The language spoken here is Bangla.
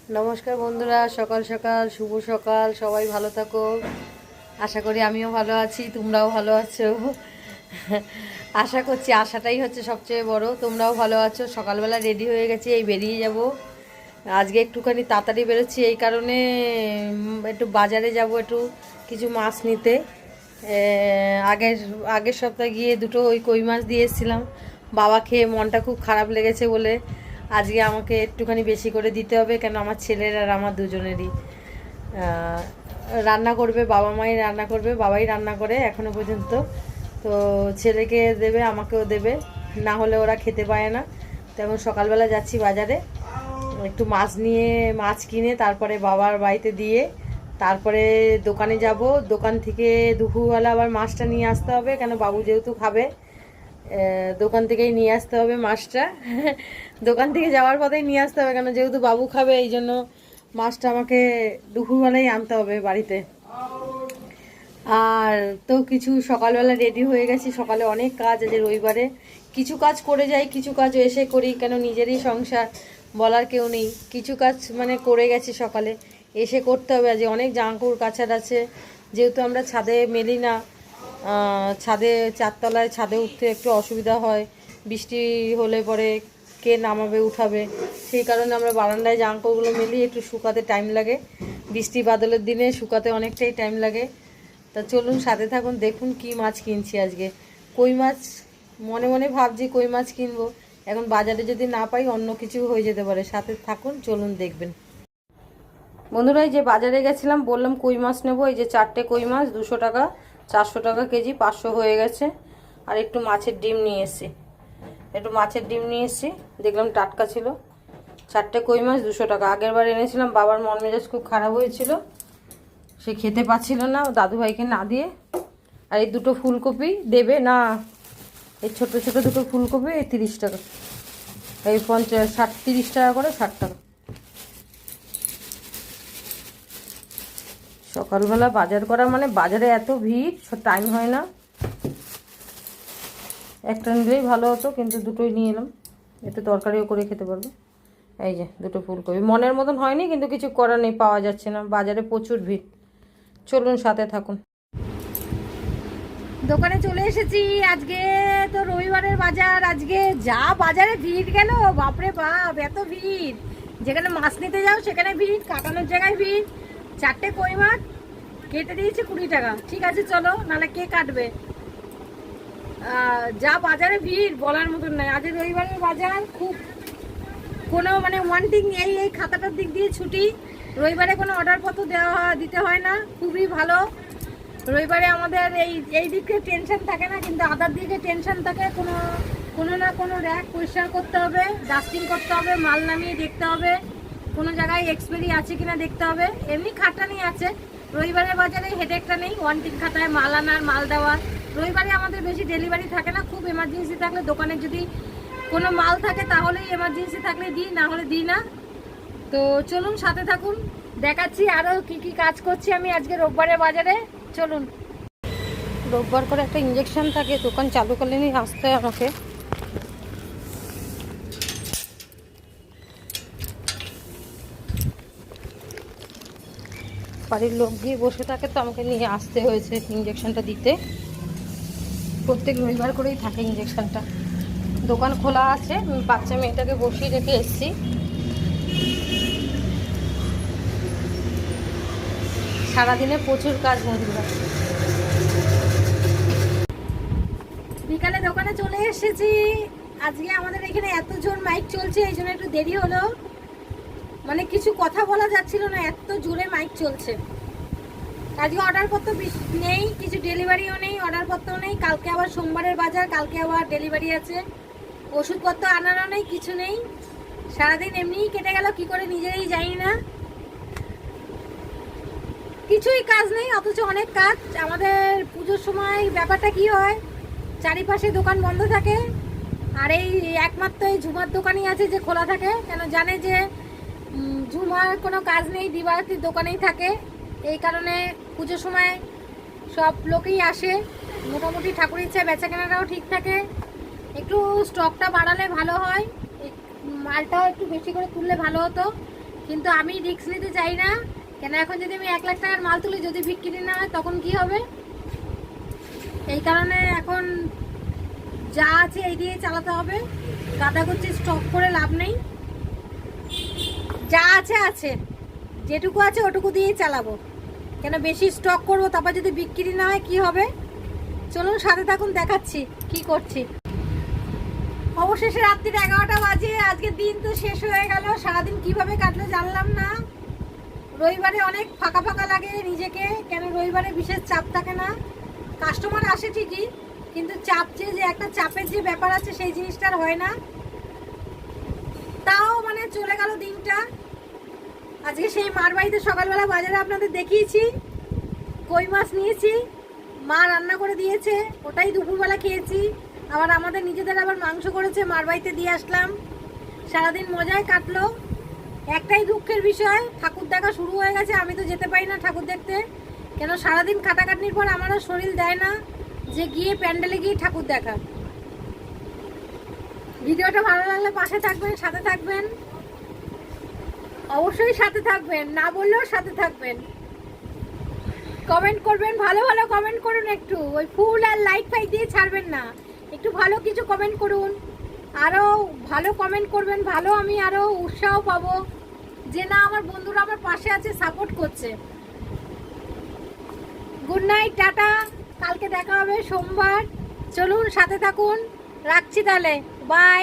নমস্কার বন্ধুরা, সকাল সকাল শুভ সকাল। সবাই ভালো থাকো, আশা করি আমিও ভালো আছি, তোমরাও ভালো আছো। আশা করছি, আশাটাই হচ্ছে সবচেয়ে বড়। তোমরাও ভালো আছো। সকালবেলা রেডি হয়ে গেছি, এই বেরিয়ে যাব। আজকে একটুখানি তাড়াতাড়ি বেরোচ্ছি এই কারণে, একটু বাজারে যাব, একটু কিছু মাছ নিতে। আগের আগের সপ্তাহে গিয়ে দুটো ওই কই মাছ দিয়ে এসেছিলাম। বাবা খেয়ে মনটা খুব খারাপ লেগেছে বলে আজকে আমাকে একটুখানি বেশি করে দিতে হবে, কেন আমার ছেলের আর আমার দুজনেরই রান্না করবে। বাবা মাই রান্না করবে, বাবাই রান্না করে এখনো পর্যন্ত। তো ছেলেকে দেবে, আমাকেও দেবে, না হলে ওরা খেতে পায় না। তেমন সকালবেলা যাচ্ছি বাজারে, একটু মাছ কিনে তারপরে বাবার বাড়িতে দিয়ে তারপরে দোকানে যাব। দোকান থেকে দুপুরবেলা আবার মাছটা নিয়ে আসতে হবে, কেন বাবু যেহেতু খাবে। দোকান থেকেই নিয়ে আসতে হবে মাছটা। দোকান থেকে যাওয়ার পথেই নিয়ে আসতে হবে, কেন যেহেতু বাবু খাবে, এই জন্য মাছটা আমাকে দুপুরবেলাই আনতে হবে বাড়িতে। আর তো কিছু সকালবেলা রেডি হয়ে গেছি, সকালে অনেক কাজ আছে রবিবারে। কিছু কাজ করে যাই, কিছু কাজ এসে করি, কেন নিজেরই সংসার, বলার কেউ নেই। কিছু কাজ মানে করে গেছি সকালে, এসে করতে হবে। আজ অনেক জামাকাপড় কাচার আছে, যেহেতু আমরা ছাদে মেলি না। ছাদে চারতলায় ছাদে উঠতে একটু অসুবিধা হয়, বৃষ্টি হলে পরে কে নামাবে উঠাবে, সেই কারণে আমরা বারান্দায় জামাকাপড়গুলো মেলি। একটু শুকাতে টাইম লাগে, বৃষ্টি বাদলের দিনে শুকাতে অনেকটাই টাইম লাগে। তা চলুন সাথে থাকুন, দেখুন কি মাছ কিনছি আজকে। কই মাছ, মনে মনে ভাবছি কই মাছ কিনবো, এখন বাজারে যদি না পাই অন্য কিছু হয়ে যেতে পারে। সাথে থাকুন, চলুন দেখবেন। বন্ধুরা, এই যে বাজারে গেছিলাম, বললাম কই মাছ নেবো। এই যে 4টে কই মাছ 200 টাকা, 400 টাকা কেজি, 500 হয়ে গেছে। আর একটু মাছের ডিম নিয়ে এসেছি, দেখলাম টাটকা ছিল। 4টে কই মাছ 200 টাকা। আগের বার এনেছিলাম, বাবার মন মেজাজ খুব খারাপ হয়েছিল, সে খেতে পাচ্ছিল না, দাদুভাইকে না দিয়ে। আর এই দুটো ফুলকপি দেবে না, এই ছোট ছোট দুটো ফুলকপি, এই 30 টাকা, এই 50 60 30 টাকা করে, 60 টাকা। সকালবেলা বাজার করা মানে বাজারে এত ভিড়, টাইম হয় না। একটা নিলেই ভালো হতো, কিন্তু দুটোই নিয়ে এলাম, একটু তরকারিও করে খেতে পারবো। এই যে দুটো ফুলকপি, মনের মতন হয়নি, কিন্তু কিছু করার নেই, পাওয়া যাচ্ছে না, বাজারে প্রচুর ভিড়। চলুন সাথে থাকুন। দোকানে চলে এসেছি। আজকে তো রবিবারের বাজার, আজকে যা বাজারে ভিড় গেল, বাপরে বাপ, এত ভিড়। যেখানে মাছ নিতে যাও সেখানে ভিড়, কাটানোর জায়গায় ভিড়। 4টে কই মাছ কেটে দিয়েছে 20 টাকা। ঠিক আছে চলো, নাহলে কে কাটবে। যা বাজারে ভিড় বলার মতন নয়। আজ রবিবারের বাজার, খুব কোনো মানে ওয়ান্টিং এই খাতাটার দিক দিয়ে ছুটি। রবিবারে কোনো অর্ডারপত্র দিতে হয় না, খুবই ভালো। রবিবারে আমাদের এই দিকে টেনশন থাকে না, কিন্তু আদার দিকে টেনশন থাকে। কোনো না কোনো র্যাক পরিষ্কার করতে হবে, ডাস্টিং করতে হবে, মাল নামিয়ে দেখতে হবে, কোনো জায়গায় এক্সপায়ারি আছে কিনা দেখতে হবে। এমনি খাটানি আছে, রবিবারের বাজারে হেডেকটা নেই, ওয়ান্টিং খাতায় মাল আনার, মাল দেওয়ার। রবিবারে আমাদের বেশি ডেলিভারি থাকে না, খুব এমার্জেন্সি থাকলে দোকানে যদি কোনো মাল থাকে তাহলেই, এমার্জেন্সি থাকলে দিই, না হলে দিই না। তো চলুন সাথে থাকুন, দেখাচ্ছি আরও কি কি কাজ করছি আমি আজকে রোববারের বাজারে। চলুন। রোববার করে একটা ইঞ্জেকশন থাকে, দোকান চালু করলে নিয়ে আসতে হয় আমাকে। বাড়ির লোক গিয়ে বসে থাকে, তো আমাকে নিয়ে আসতে হয়েছে ইঞ্জেকশনটা দিতে। প্রত্যেক রবিবার করেই থাকে ইঞ্জেকশনটা। দোকান খোলা আছে, বাচ্চা মেয়েটাকে বসিয়ে রেখে এসেছি। সারাদিনে প্রচুর কাজ বন্ধুরা। বিকালে দোকানে চলে এসেছি। আজকে আমাদের এখানে এত জোর মাইক চলছে, এই জন্য একটু দেরি হলো। মানে কিছু কথা বলা যাচ্ছিল না, এত জোরে মাইক চলছে। আজকে অর্ডারপত্র নেই, কিছু ডেলিভারিও নেই, অর্ডারপত্রও নেই। কালকে আবার সোমবারের বাজার, কালকে আবার ডেলিভারি আছে। ওষুধপত্র আনারও নেই, কিছু নেই। সারাদিন এমনিই কেটে গেল, কি করে নিজেই জানি না। কিছুই কাজ নেই, অথচ অনেক কাজ। আমাদের পুজোর সময় ব্যাপারটা কি হয়, চারিপাশে দোকান বন্ধ থাকে, আর এই একমাত্র এই ঝুমার দোকানই আছে যে খোলা থাকে। কেন জানে যে ঝুমার কোনো কাজ নেই, দিবারাত্রির দোকানেই থাকে। এই কারণে পুজোর সময় সব লোকেই আসে, মোটামুটি ঠাকুরের ইচ্ছায় বেচা কেনাটাও ঠিক থাকে। একটু স্টকটা বাড়ালে ভালো হয়, মালটাও একটু বেশি করে তুললে ভালো হতো। কিন্তু আমি রিস্ক নিতে চাই না। কেন এখন যদি আমি 1 লাখ টাকার মাল তুলি, যদি বিক্রি না হয় তখন কি হবে? এই কারণে এখন যা আছে এই দিয়ে চালাতে হবে। গাদা করছি স্টক করে লাভ নেই। যা আছে আছে, যেটুকু আছে ওটুকু দিয়েই চালাবো। কেন বেশি স্টক করবো, তারপর যদি বিক্রি না হয় কি হবে? চলুন সাথে থাকুন, দেখাচ্ছি কি করছি। অবশেষে রাত্রির 11টা বাজে। আজকে দিন তো শেষ হয়ে গেল। সারাদিন কিভাবে কাটলো জানলাম না। রবিবারে অনেক ফাঁকা ফাঁকা লাগে নিজেকে, কেন রবিবারে বিশেষ চাপ থাকে না। কাস্টমার আসে ঠিকই, কিন্তু চাপ যে একটা চাপের যে ব্যাপার আছে সেই জিনিসটা আর হয় না। তাও মানে চলে গেল দিনটা। আজকে সেই মার বাড়িতে সকালবেলা বাজারে আপনাদের দেখিয়েছি, কই মাছ নিয়েছি, মা রান্না করে দিয়েছে, ওটাই দুপুরবেলা খেয়েছি। আবার আমাদের নিজেদের আবার মাংস করেছে, মার বাড়িতে দিয়ে আসলাম। সারাদিন মজায় কাটলো। একটাই দুঃখের বিষয়, ঠাকুর দেখা শুরু হয়ে গেছে। আমি তো যেতে পারি না ঠাকুর দেখতে, কেন সারাদিন খাটাখাটনির পর আমারও শরীর দেয় না যে গিয়ে প্যান্ডেলে গিয়ে ঠাকুর দেখা। ভিডিওটা ভালো লাগলে পাশে থাকবেন, সাথে থাকবেন, অবশ্যই সাথে থাকবেন, না বললেও সাথে থাকবেন। কমেন্ট করবেন, ভালো ভালো কমেন্ট করুন। একটু ওই ফুল আর লাইক ফাইক দিয়ে ছাড়বেন না, একটু ভালো কিছু কমেন্ট করুন। আরও ভালো কমেন্ট করবেন, ভালো আমি আরও উৎসাহ পাবো যে না আমার বন্ধুরা আমার পাশে আছে, সাপোর্ট করছে। Good night, tata. কালকে দেখা হবে সোমবার। চলুন সাথে থাকুন, রাখছি তাহলে, বাই।